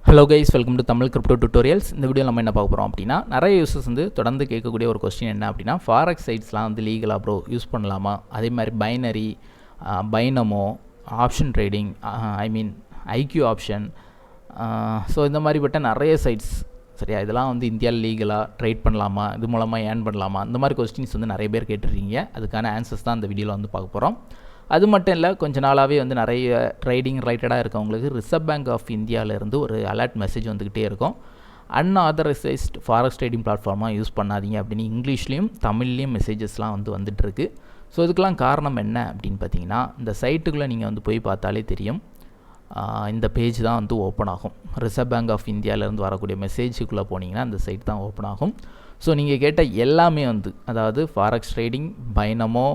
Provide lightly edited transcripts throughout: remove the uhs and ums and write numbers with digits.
Hello guys, welcome to Tamil crypto tutorials. இந்த video நம்ம என்ன பார்க்க போகிறோம் அப்படின்னா, நிறைய யூசர்ஸ் வந்து தொடர்ந்து கேட்கக்கூடிய ஒரு கொஸ்டின் என்ன அப்படின்னா, ஃபாரெக்ஸ் சைட்ஸ்லாம் வந்து லீகலாக ப்ரோ யூஸ் பண்ணலாமா? அதே மாதிரி binary, Binomo, option trading, IQ option, so இந்த மாதிரிப்பட்ட நிறைய சைட்ஸ் சரியா, இதெல்லாம் வந்து இந்தியாவில் லீகலாக ட்ரேட் பண்ணலாமா, இது மூலமாக ஏர்ன் பண்ணலாமா, இந்த மாதிரி கொஸ்டின்ஸ் வந்து நிறைய பேர் கேட்டுருக்கீங்க. அதுக்கான ஆன்சர்ஸ் தான் இந்த வீடியோவில் வந்து பார்க்க போகிறோம். அது மட்டும் இல்லை, கொஞ்ச நாளாகவே வந்து நிறைய ட்ரேடிங் ரிலேட்டடாக இருக்கவங்களுக்கு ரிசர்வ் பேங்க் ஆஃப் இந்தியாவிலேருந்து ஒரு அலர்ட் மெசேஜ் வந்துக்கிட்டே இருக்கும். அன்ஆதரைஸ்ட் ஃபாரெக்ஸ் ட்ரேடிங் பிளாட்ஃபார்மாக யூஸ் பண்ணாதீங்க அப்படின்னு இங்கிலீஷ்லேயும் தமிழ்லேயும் மெசேஜஸ்லாம் வந்துட்டுருக்கு. ஸோ இதுக்கெலாம் காரணம் என்ன அப்படின்னு பார்த்தீங்கன்னா, இந்த சைட்டுக்குள்ளே நீங்கள் வந்து போய் பார்த்தாலே தெரியும். இந்த பேஜ் தான் வந்து ஓப்பன் ஆகும். ரிசர்வ் பேங்க் ஆஃப் இந்தியாவிலேருந்து வரக்கூடிய மெசேஜுக்குள்ளே போனீங்கன்னா அந்த சைட் தான் ஓப்பன் ஆகும். ஸோ நீங்கள் கேட்ட எல்லாமே வந்து, அதாவது forex trading, Binomo,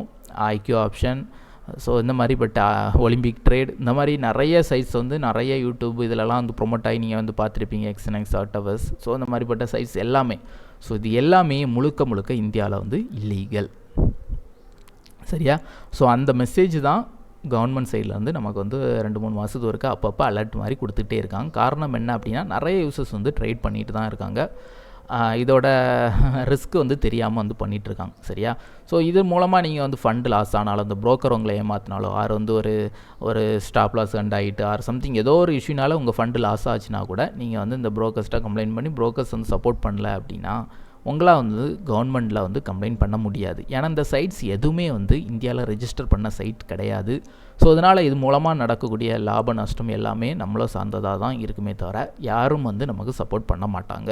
IQ option, so இந்த மாதிரி ஒலிம்பிக் ட்ரேட், இந்த மாதிரி நிறைய சைட்ஸ் வந்து நிறைய யூடியூப் இதிலலாம் வந்து ப்ரொமோட் ஆகி நீங்கள் வந்து பார்த்துருப்பீங்க. எக்ஸ்என்எக்ஸ், ஆட்டவர்ஸ், ஸோ இந்த மாதிரிப்பட்ட சைட்ஸ் எல்லாமே, ஸோ இது எல்லாமே முழுக்க இந்தியாவில் வந்து இல்லீகல். சரியா? ஸோ அந்த மெசேஜ் தான் கவர்மெண்ட் சைடில் வந்து நமக்கு வந்து 2-3 மாதத்துக்கு ஒருக்கா அப்பப்போ அலர்ட் மாதிரி கொடுத்துட்டே இருக்காங்க. காரணம் என்ன அப்படின்னா, நிறைய யூசர்ஸ் வந்து ட்ரேட் பண்ணிட்டு தான் இருக்காங்க. இதோட ரிஸ்க் வந்து தெரியாமல் வந்து பண்ணிகிட்ருக்காங்க. சரியா? ஸோ இது மூலமாக நீங்கள் வந்து ஃபண்டு லாஸ் ஆனாலும், அந்த புரோக்கர் உங்களை ஏமாற்றினாலோ, ஆர் வந்து ஒரு ஸ்டாப் லாஸ் கண்ட் ஆகிட்டு, ஆர் சம்திங் ஏதோ ஒரு இஷ்யூனால உங்கள் ஃபண்டு லாஸ் ஆச்சுன்னா கூட நீங்கள் வந்து இந்த புரோக்கர்ஸ்ட்டாக கம்ப்ளைண்ட் பண்ணி புரோக்கர்ஸ் வந்து சப்போர்ட் பண்ணல அப்படின்னா உங்களால் வந்து கவர்மெண்ட்டில் வந்து கம்ப்ளைண்ட் பண்ண முடியாது. ஏன்னா இந்த சைட்ஸ் எதுவுமே வந்து இந்தியாவில் ரெஜிஸ்டர் பண்ண சைட் கிடையாது. ஸோ அதனால் இது மூலமாக நடக்கக்கூடிய லாப நஷ்டம் எல்லாமே நம்மளை சார்ந்ததாக தான் இருக்குமே தவிர யாரும் வந்து நமக்கு சப்போர்ட் பண்ண மாட்டாங்க.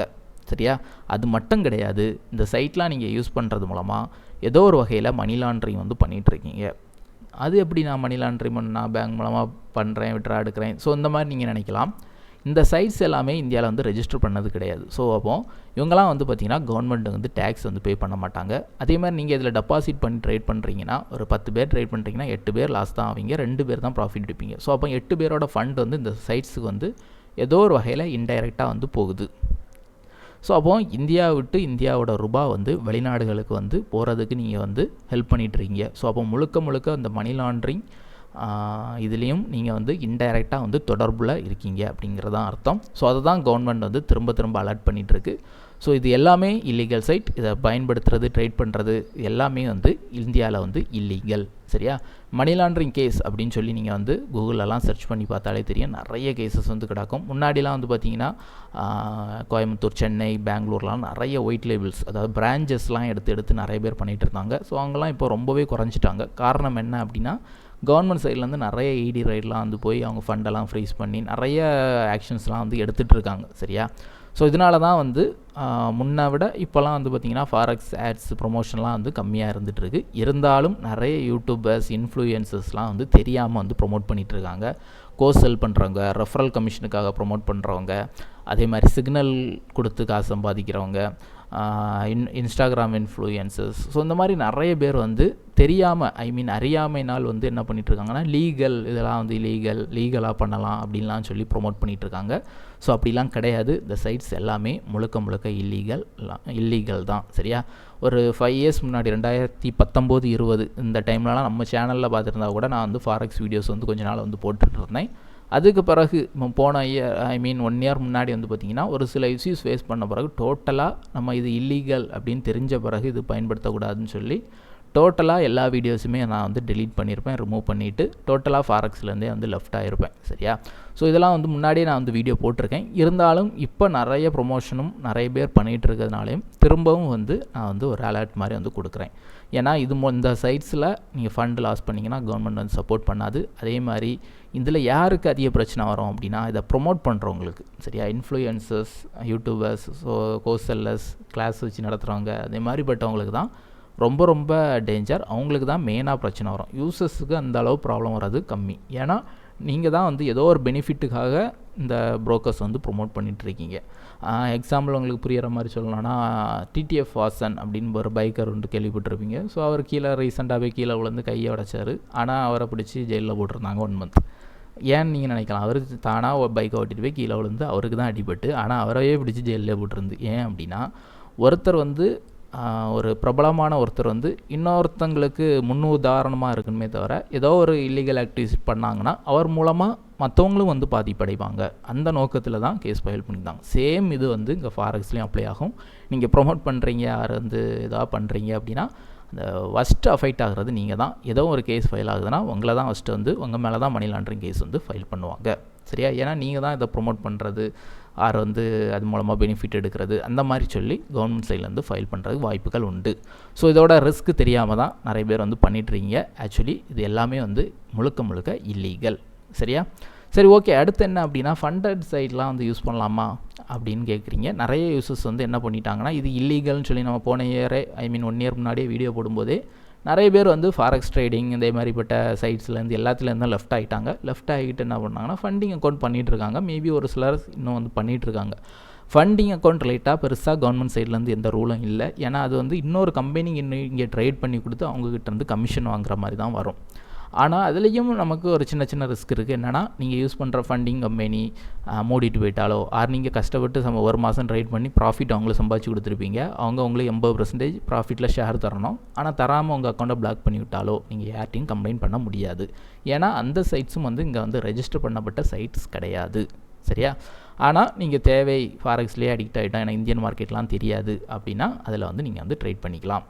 சரியா? அது மட்டும் கிடையாது, இந்த சைட்லாம் நீங்கள் யூஸ் பண்ணுறது மூலமாக ஏதோ ஒரு வகையில் மணி லாண்ட்ரிங் வந்து பண்ணிகிட்ருக்கீங்க. அது எப்படி நான் மணி லாண்ட்ரிங் நான் பேங்க் மூலமாக பண்ணுறேன், விட்ரா எடுக்கிறேன், ஸோ இந்த மாதிரி நீங்கள் நினைக்கலாம். இந்த சைட்ஸ் எல்லாமே இந்தியாவில் வந்து ரெஜிஸ்டர் பண்ணது கிடையாது. ஸோ அப்போது இவங்களாம் வந்து பார்த்திங்கன்னா கவர்மெண்ட் வந்து டேக்ஸ் வந்து பே பண்ண மாட்டாங்க. அதே மாதிரி நீங்கள் இதில் டெபாசிட் பண்ணி ட்ரேட் பண்ணுறீங்கன்னா, ஒரு 10 பேர் ட்ரேட் பண்ணுறீங்கன்னா 8 பேர் லாஸ் தான் ஆவீங்க, 2 பேர் தான் ப்ராஃபிட் எடுப்பீங்க. ஸோ அப்போ 8 பேரோட ஃபண்ட் வந்து இந்த சைட்ஸுக்கு வந்து ஏதோ ஒரு வகையில் இன்டைரக்டாக வந்து போகுது. ஸோ அப்போது இந்தியாவை விட்டு இந்தியாவோட ரூபா வந்து வெளிநாடுகளுக்கு வந்து போகிறதுக்கு நீங்கள் வந்து ஹெல்ப் பண்ணிட்டுருக்கீங்க. ஸோ அப்போ முழுக்க அந்த மணி லாண்ட்ரிங் இதுலேயும் நீங்கள் வந்து இன்டைரக்டாக வந்து தொடர்பில் இருக்கீங்க அப்படிங்கிறதான் அர்த்தம். ஸோ அதை தான் கவர்மெண்ட் வந்து திரும்ப அலர்ட் பண்ணிகிட்ருக்கு. ஸோ இது எல்லாமே இல்லீகல் சைட். இதை பயன்படுத்துறது, ட்ரேட் பண்ணுறது எல்லாமே வந்து இந்தியாவில் வந்து இல்லீகல். சரியா? மணி லாண்ட்ரிங் கேஸ் அப்படின்னு சொல்லி நீங்கள் வந்து கூகுளெலாம் சர்ச் பண்ணி பார்த்தாலே தெரியும், நிறைய கேசஸ் வந்து கிடக்கும். முன்னாடிலாம் வந்து பார்த்திங்கன்னா கோயம்புத்தூர், சென்னை, பெங்களூர்லாம் நிறைய ஒயிட் லேபிள்ஸ், அதாவது பிரான்ச்சஸ்லாம் எடுத்து நிறைய பேர் பண்ணிகிட்டு இருந்தாங்க. ஸோ அவங்கெல்லாம் இப்போ ரொம்பவே குறைஞ்சிட்டாங்க. காரணம் என்ன அப்படின்னா, கவர்மெண்ட் சைட்லேருந்து நிறைய இடி ரைட்லாம் வந்து போய் அவங்க ஃபண்டெல்லாம் ஃப்ரீஸ் பண்ணி நிறைய ஆக்ஷன்ஸ்லாம் வந்து எடுத்துகிட்டு இருக்காங்க. சரியா? ஸோ இதனால தான் வந்து முன்னை விட இப்போலாம் வந்து பார்த்திங்கன்னா ஃபாரெக்ஸ் ஆட்ஸ் ப்ரொமோஷன்லாம் வந்து கம்மியாக இருந்துகிட்ருக்கு. இருந்தாலும் நிறைய யூடியூபர்ஸ், இன்ஃப்ளூயன்சர்ஸ்லாம் வந்து தெரியாமல் வந்து ப்ரொமோட் பண்ணிகிட்ருக்காங்க. கோர்ஸ் செல் பண்ணுறவங்க, ரெஃபரல் கமிஷனுக்காக ப்ரொமோட் பண்ணுறவங்க, அதே மாதிரி சிக்னல் கொடுத்து காசு சம்பாதிக்கிறவங்க, இன்ஸ்டாகிராம் இன்ஃப்ளூயன்சர்ஸ், ஸோ இந்த மாதிரி நிறைய பேர் வந்து தெரியாமல், அறியாமைனால் வந்து என்ன பண்ணிகிட்ருக்காங்கன்னா, லீகல் இதெல்லாம் வந்து லீகலாக பண்ணலாம் அப்படின்லாம் சொல்லி ப்ரொமோட் பண்ணிகிட்ருக்காங்க. ஸோ அப்படிலாம் கிடையாது. இந்த சைட்ஸ் எல்லாமே முழுக்க இல்லீகல் தான். சரியா? ஒரு 5 இயர்ஸ் முன்னாடி 2019-20 இந்த டைம்லலாம் நம்ம சேனலில் பார்த்துருந்தா கூட நான் வந்து ஃபாரெக்ஸ் வீடியோஸ் வந்து கொஞ்ச நாள் வந்து போட்டுட்டு இருந்தேன். அதுக்கு பிறகு போன இயர் 1 இயர் முன்னாடி வந்து பார்த்திங்கன்னா ஒரு சில இஷ்யூஸ் ஃபேஸ் பண்ண பிறகு டோட்டலாக நம்ம இது இல்லீகல் அப்படின்னு தெரிஞ்ச பிறகு இது பயன்படுத்தக்கூடாதுன்னு சொல்லி டோட்டலாக எல்லா வீடியோஸுமே நான் வந்து டெலீட் பண்ணியிருப்பேன், ரிமூவ் பண்ணிவிட்டு டோட்டலாக ஃபாரெக்ஸ்லேருந்தே வந்து லெஃப்ட் ஆகிருப்பேன். சரியா? ஸோ இதெல்லாம் வந்து முன்னாடியே நான் வந்து வீடியோ போட்டிருக்கேன். இருந்தாலும் இப்போ நிறைய ப்ரொமோஷனும் நிறைய பேர் பண்ணிகிட்டு இருக்கிறதுனாலையும் திரும்பவும் வந்து நான் வந்து ஒரு அலர்ட் மாதிரி வந்து கொடுக்குறேன். ஏன்னா இந்த சைட்ஸில் நீங்கள் ஃபண்டு லாஸ் பண்ணிங்கன்னா கவர்மெண்ட் வந்து சப்போர்ட் பண்ணாது. அதே மாதிரி இதில் யாருக்கு அதிக பிரச்சனை வரும் அப்படின்னா, இதை ப்ரொமோட் பண்ணுறவங்களுக்கு. சரியா? Influencers, YouTubers, so course sellers, class வச்சு நடத்துகிறவங்க, அதே மாதிரிப்பட்டவங்களுக்கு தான் ரொம்ப டேஞ்சர். அவங்களுக்கு தான் மெயினாக பிரச்சனை வரும். யூசர்ஸுக்கு அந்த அளவு ப்ராப்ளம் வர்றது கம்மி. ஏன்னா நீங்கள் தான் வந்து ஏதோ ஒரு பெனிஃபிட்டுக்காக இந்த புரோக்கர்ஸ் வந்து ப்ரொமோட் பண்ணிகிட்ருக்கீங்க. எக்ஸாம்பிள் உங்களுக்கு புரிகிற மாதிரி சொல்லணும்னா, டிடிஎஃப் வாசன் அப்படின்னு ஒரு பைக்கர் வந்து கேள்விப்பட்டிருப்பீங்க. ஸோ அவர் ரீசெண்டாகவே கீழே விழுந்து கையை உடைச்சார். ஆனால் அவரை பிடிச்சி ஜெயிலில் போட்டிருந்தாங்க 1 மந்த். ஏன்னு நீங்கள் நினைக்கலாம், அவர் தானாக பைக்கை ஓட்டிகிட்டு போய் கீழே விழுந்து அவருக்கு தான் அடிபட்டு, ஆனால் அவரையே பிடிச்சி ஜெயிலே போட்டிருந்து. ஏன் அப்படின்னா, ஒருத்தர் வந்து ஒரு பிரபலமான ஒருத்தர் வந்து இன்னொருத்தங்களுக்கு முன்னுதாரணமாக இருக்கணுமே தவிர ஏதோ ஒரு இல்லீகல் ஆக்டிவிட்டிஸ் பண்ணாங்கன்னா அவர் மூலமாக மற்றவங்களும் வந்து பாதிப்படைவாங்க. அந்த நோக்கத்தில் தான் கேஸ் ஃபைல் பண்ணியிருந்தாங்க. சேம் இது வந்து இங்கே ஃபாரெக்ஸ்லேயும் அப்ளை ஆகும். நீங்கள் ப்ரொமோட் பண்ணுறீங்க, யார் வந்து எதாவது பண்ணுறீங்க அப்படின்னா அந்த ஃபஸ்ட்டு அஃபெக்ட் ஆகிறது நீங்கள் தான். ஏதோ ஒரு கேஸ் ஃபைல் ஆகுதுன்னா உங்களை தான் ஃபஸ்ட்டு வந்து உங்கள் மேலே தான் மணி லாண்ட்ரிங் கேஸ் வந்து ஃபைல் பண்ணுவாங்க. சரியா? ஏன்னா நீங்கள் தான் இதை ப்ரொமோட் பண்ணுறது, யார் வந்து அது மூலமாக பெனிஃபிட் எடுக்கிறது, அந்த மாதிரி சொல்லி கவர்மெண்ட் சைட்லேருந்து ஃபைல் பண்ணுறதுக்கு வாய்ப்புகள் உண்டு. ஸோ இதோட ரிஸ்க் தெரியாமல் தான் நிறைய பேர் வந்து பண்ணிட்டுருக்கீங்க. ஆக்சுவலி இது எல்லாமே வந்து முழுக்க இல்லீகல். சரியா? சரி, ஓகே. அடுத்து என்ன அப்படின்னா ஃபண்டட் சைட்லாம் வந்து யூஸ் பண்ணலாமா அப்படின்னு கேட்குறீங்க. நிறைய யூசர்ஸ் வந்து என்ன பண்ணிட்டாங்கன்னா இது இல்லீகல்னு சொல்லி நம்ம போன இயரே 1 இயர் முன்னாடியே வீடியோ போடும்போதே நிறைய பேர் வந்து ஃபாரெக்ஸ் ட்ரேடிங் இதே மாதிரிப்பட்ட சைட்ஸ்லேருந்து எல்லாத்துலேருந்து லெஃப்ட் ஆகிட்டாங்க. லெஃப்ட் ஆகிட்டு என்ன பண்ணாங்கன்னா ஃபண்டிங் அக்கௌண்ட் பண்ணிகிட்ருக்காங்க. மேபி ஒரு சிலர் இன்னும் வந்து பண்ணிகிட்ருக்காங்க. ஃபண்டிங் அக்கௌண்ட் ரிலேட்டாக பெருசாக கவர்மெண்ட் சைட்லேருந்து எந்த ரூலும் இல்லை. ஏன்னா அது வந்து இன்னொரு கம்பெனி இங்கே ட்ரேட் பண்ணி கொடுத்து அவங்கக்கிட்ட இருந்து கமிஷன் வாங்குற மாதிரி தான் வரும். ஆனால் அதுலேயும் நமக்கு ஒரு சின்ன ரிஸ்க் இருக்குது. என்னென்னா நீங்கள் யூஸ் பண்ணுற ஃபண்டிங் கம்பெனி மூடிட்டு போயிட்டாலோ, நீங்கள் கஷ்டப்பட்டு ஒரு மாதம் ட்ரேட் பண்ணி ப்ராஃபிட் அவங்களுக்கு சம்பாதிச்சு கொடுத்துருப்பீங்க. அவங்க உங்களுக்கு 80% ப்ராஃபிட்டில் ஷேர் தரணும். ஆனால் தராமல் உங்கள் அக்கௌண்ட்டை பிளாக் பண்ணி விட்டாலோ நீங்கள் யார்ட்டையும் கம்ப்ளைண்ட் பண்ண முடியாது. ஏன்னா அந்த சைட்ஸும் வந்து இங்கே வந்து ரெஜிஸ்டர் பண்ணப்பட்ட சைட்ஸ் கிடையாது. சரியா? ஆனால் நீங்கள் தேவை ஃபாரெக்ஸ்லேயே அடிக்ட் ஆகிட்டோம், ஏன்னா இந்தியன் மார்க்கெட்லாம் தெரியாது அப்படின்னா அதில் வந்து நீங்கள் வந்து ட்ரேட் பண்ணிக்கலாம்.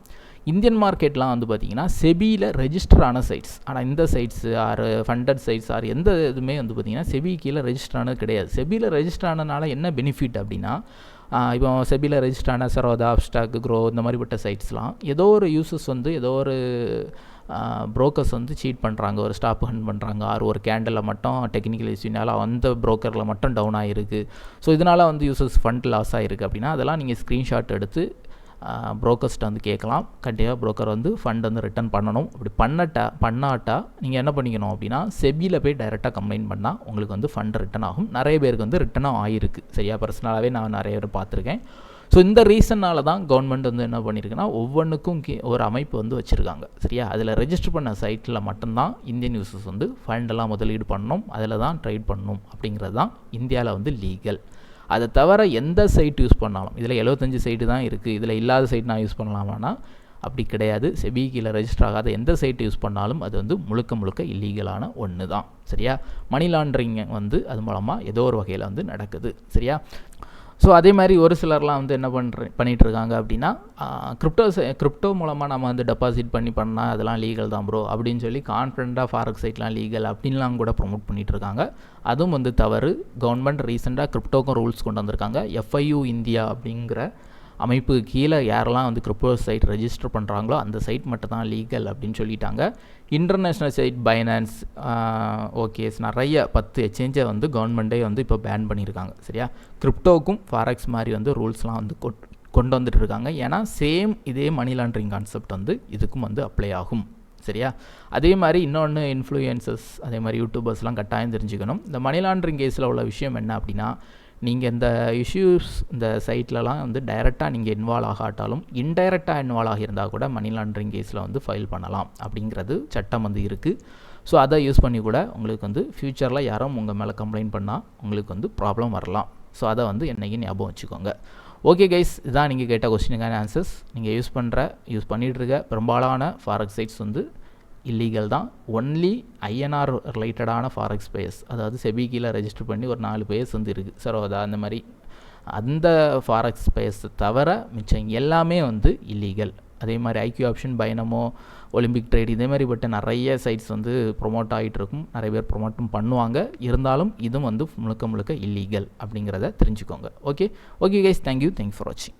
இந்தியன் மார்க்கெட்லாம் வந்து பார்த்திங்கன்னா செபியில் ரெஜிஸ்டர் ஆன சைட்ஸ். ஆனால் இந்த sites are funded sites are எந்த இதுவுமே வந்து பார்த்திங்கன்னா செபி கீழே ரெஜிஸ்டர் ஆனது கிடையாது. செபியில் ரெஜிஸ்டர் ஆனதுனால என்ன பெனிஃபிட் அப்படின்னா, இப்போ செபியில் ரெஜிஸ்டர் ஆன சரோதா, அப்ஸ்டாக், க்ரோ இந்த மாதிரிப்பட்ட சைட்ஸ்லாம் ஏதோ ஒரு யூசர்ஸ் வந்து ஏதோ ஒரு ப்ரோக்கர்ஸ் வந்து சீட் பண்ணுறாங்க, ஒரு ஸ்டாப் ஹண்ட் பண்ணுறாங்க, ஆர் ஒரு கேண்டலில் மட்டும் டெக்னிக்கல் இஷ்யூனால அந்த ப்ரோக்கரில் மட்டும் டவுன் ஆகிருக்கு. ஸோ இதனால் வந்து யூசர்ஸ் ஃபண்ட் லாஸ் ஆகிருக்கு அப்படின்னா அதெல்லாம் நீங்கள் ஸ்க்ரீன்ஷாட் எடுத்து ப்ரோக்கர்ஸ்ட்டை வந்து கேட்கலாம். கண்டிப்பாக ப்ரோக்கர் வந்து ஃபண்ட் வந்து ரிட்டர்ன் பண்ணணும். அப்படி பண்ணாட்டா நீங்கள் என்ன பண்ணிக்கணும் அப்படின்னா செபியில் போய் டைரெக்டாக கம்ப்ளைண்ட் பண்ணால் உங்களுக்கு வந்து ஃபண்ட் ரிட்டர்ன் ஆகும். நிறைய பேருக்கு வந்து ரிட்டர்னும் ஆகிருக்கு. சரியா? பர்சனலாகவே நான் நிறைய பேர் பார்த்துருக்கேன். ஸோ இந்த ரீசனால் தான் கவர்மெண்ட் வந்து என்ன பண்ணியிருக்குன்னா ஒவ்வொன்றுக்கும் ஒரு அமைப்பு வந்து வச்சுருக்காங்க. சரியா? அதில் ரெஜிஸ்டர் பண்ண சைட்டில் மட்டும்தான் இந்தியன் யூசர்ஸ் வந்து ஃபண்டெல்லாம் முதலீடு பண்ணணும், அதில் தான் ட்ரேட் பண்ணணும் அப்படிங்கிறது தான் இந்தியாவில் வந்து லீகல். அதை தவிர எந்த சைட் யூஸ் பண்ணாலும், இதில் 75 சைட்டு தான் இருக்குது, இதில் இல்லாத சைட் நான் யூஸ் பண்ணலாமான்னா அப்படி கிடையாது. செபி கீழே ரெஜிஸ்டர் ஆகாத எந்த சைட்டு யூஸ் பண்ணாலும் அது வந்து முழுக்க இல்லீகலான ஒன்று தான். சரியா? மணி லாண்ட்ரிங் வந்து அது மூலமாக ஏதோ ஒரு வகையில் வந்து நடக்குது. சரியா? ஸோ அதே மாதிரி ஒரு சிலர்லாம் வந்து என்ன பண்ணிகிட்ருக்காங்க அப்படின்னா கிரிப்டோ மூலமாக நம்ம வந்து டெபாசிட் பண்ணால் அதெல்லாம் லீகல் தான் ப்ரோ அப்படின்னு சொல்லி கான்ஃபிடண்ட்டாக ஃபாரெக்ஸ் சைட்லாம் லீகல் அப்படின்லாம் கூட ப்ரொமோட் பண்ணிகிட்ருக்காங்க. அதுவும் வந்து தவறு. கவர்மெண்ட் ரீசெண்டாக கிரிப்டோக்கும் ரூல்ஸ் கொண்டு வந்திருக்காங்க. FIU இந்தியா அப்படிங்கிற அமைப்பு கீழே யாரெல்லாம் வந்து கிரிப்டோ சைட் ரெஜிஸ்டர் பண்ணுறாங்களோ அந்த சைட் மட்டும் தான் லீகல் அப்படின்னு சொல்லிட்டாங்க. இன்டர்நேஷ்னல் சைட் பைனான்ஸ், ஓகேஸ் நிறைய 10 எக்ஸ்சேஞ்சை வந்து கவர்மெண்ட்டே வந்து இப்போ பேன் பண்ணியிருக்காங்க. சரியா? கிரிப்டோவுக்கும் ஃபாரெக்ஸ் மாதிரி வந்து ரூல்ஸ்லாம் வந்து கொண்டு வந்துட்டு இருக்காங்க. ஏன்னா சேம் இதே மணி லாண்ட்ரிங் கான்செப்ட் வந்து இதுக்கும் வந்து அப்ளை ஆகும். சரியா? அதே மாதிரி இன்னொன்று இன்ஃப்ளூயன்சஸ் அதே மாதிரி யூடியூபர்ஸ்லாம் கட்டாயம் தெரிஞ்சுக்கணும். இந்த மணி லாண்ட்ரிங் கேஸில் உள்ள விஷயம் என்ன அப்படின்னா, நீங்கள் இந்த இஷ்யூஸ் இந்த சைட்லலாம் வந்து டைரெக்டாக நீங்கள் இன்வால்வ் ஆகாட்டாலும் இன்டைரக்டாக இன்வால்வ் ஆகியிருந்தால் கூட மணி லாண்ட்ரிங் கேஸில் வந்து ஃபைல் பண்ணலாம் அப்படிங்கிறது சட்டம் வந்து இருக்குது. ஸோ அதை யூஸ் பண்ணி கூட உங்களுக்கு வந்து ஃப்யூச்சரில் யாரும் உங்கள் மேலே கம்ப்ளைண்ட் பண்ணால் உங்களுக்கு வந்து ப்ராப்ளம் வரலாம். ஸோ அதை வந்து என்னைக்கு ஞாபகம் வச்சுக்கோங்க. ஓகே கைஸ், இதுதான் நீங்கள் கேட்ட கொஸ்டினுக்கான ஆன்சர்ஸ். நீங்கள் யூஸ் பண்ணிகிட்ருக்க பெரும்பாலான ஃபாரெக்ஸ் சைட்ஸ் வந்து இல்லீகல் தான். ஒன்லி INR ரிலேட்டடான ஃபாரெக்ஸ் பேஸ், அதாவது செபி கீழே ரெஜிஸ்டர் பண்ணி ஒரு 4 பேஸ் வந்து இருக்குது, சரோதா அந்த மாதிரி, அந்த ஃபாரெக்ஸ் பேஸ் தவிர மிச்சம் எல்லாமே வந்து இல்லீகல். அதே மாதிரி IQ ஆப்ஷன், பைனமோ, ஒலிம்பிக் ட்ரேட் இதே மாதிரி பட்ட நிறைய சைட்ஸ் வந்து ப்ரொமோட் ஆகிட்டு இருக்கும். நிறைய பேர் ப்ரொமோட்டும் பண்ணுவாங்க. இருந்தாலும் இதுவும் வந்து முழுக்க இல்லீகல் அப்படிங்கிறத தெரிஞ்சுக்கோங்க. ஓகே கைஸ், தேங்க்யூ ஃபார் வாட்சிங்.